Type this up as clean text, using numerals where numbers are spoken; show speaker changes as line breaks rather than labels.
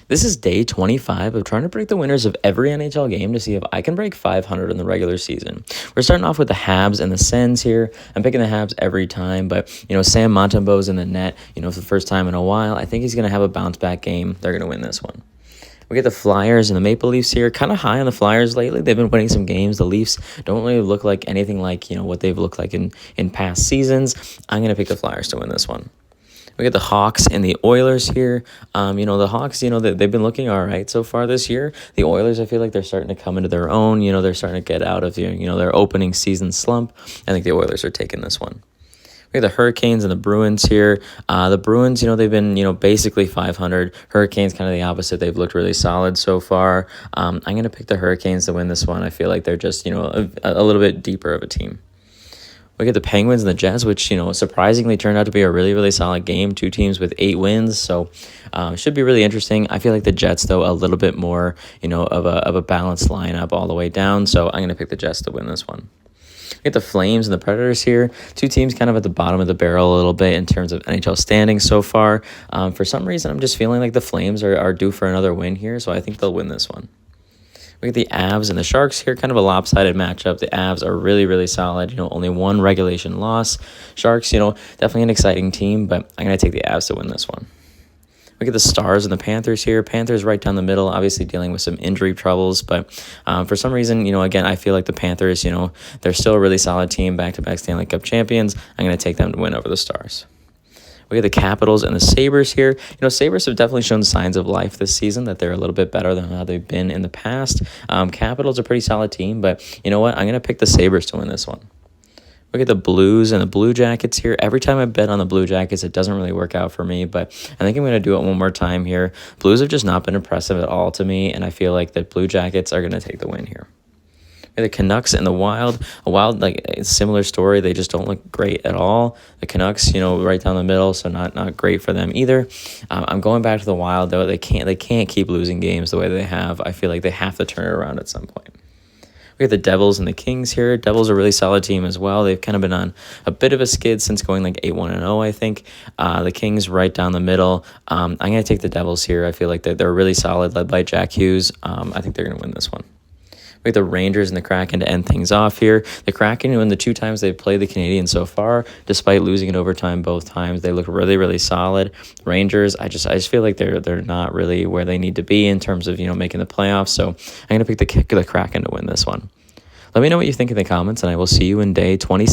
This is day 25 of trying to break the winners of every NHL game to see if I can break 500 in the regular season. We're starting off with the Habs and the Sens here. I'm picking the Habs every time, but, Sam Montembeau's in the net, for the first time in a while. I think he's going to have a bounce-back game. They're going to win this one. We get the Flyers and the Maple Leafs here. Kind of high on the Flyers lately. They've been winning some games. The Leafs don't really look like anything like, what they've looked like in past seasons. I'm going to pick the Flyers to win this one. We get the Hawks and the Oilers here. The Hawks, they've been looking all right so far this year. The Oilers, I feel like they're starting to come into their own. They're starting to get out of, their opening season slump. I think the Oilers are taking this one. We have the Hurricanes and the Bruins here. The Bruins, they've been, basically 500. Hurricanes, kind of the opposite. They've looked really solid so far. I'm going to pick the Hurricanes to win this one. I feel like they're just, a little bit deeper of a team. We get the Penguins and the Jets, which, surprisingly turned out to be a really, really solid game. Two teams with 8 wins, so it should be really interesting. I feel like the Jets, though, a little bit more, of a balanced lineup all the way down, so I'm going to pick the Jets to win this one. We get the Flames and the Predators here. Two teams kind of at the bottom of the barrel a little bit in terms of NHL standings so far. For some reason, I'm just feeling like the Flames are due for another win here, so I think they'll win this one. We get the Avs and the Sharks here, kind of a lopsided matchup. The Avs are really, really solid. Only one regulation loss. Sharks, definitely an exciting team, but I'm going to take the Avs to win this one. We get the Stars and the Panthers here. Panthers right down the middle, obviously dealing with some injury troubles, but for some reason, again, I feel like the Panthers, they're still a really solid team, back-to-back Stanley Cup champions. I'm going to take them to win over the Stars. We have the Capitals and the Sabres here. Sabres have definitely shown signs of life this season, that they're a little bit better than how they've been in the past. Capitals are a pretty solid team, but you know what? I'm going to pick the Sabres to win this one. We get the Blues and the Blue Jackets here. Every time I bet on the Blue Jackets, it doesn't really work out for me, but I think I'm going to do it one more time here. Blues have just not been impressive at all to me, and I feel like the Blue Jackets are going to take the win here. The Canucks and the Wild. A Wild, like a similar story. They just don't look great at all. The Canucks, right down the middle, so not great for them either. I'm going back to the Wild though. They can't keep losing games the way they have. I feel like they have to turn it around at some point. We have the Devils and the Kings here. Devils are a really solid team as well. They've kind of been on a bit of a skid since going like 8-1-0, I think. The Kings right down the middle. I'm going to take the Devils here. I feel like they're really solid, led by Jack Hughes. I think they're going to win this one. We have the Rangers and the Kraken to end things off here. The Kraken, in the 2 times they've played the Canadiens so far, despite losing in overtime both times, they look really, really solid. Rangers, I just feel like they're not really where they need to be in terms of making the playoffs. So I'm gonna pick the Kraken to win this one. Let me know what you think in the comments, and I will see you in day 26.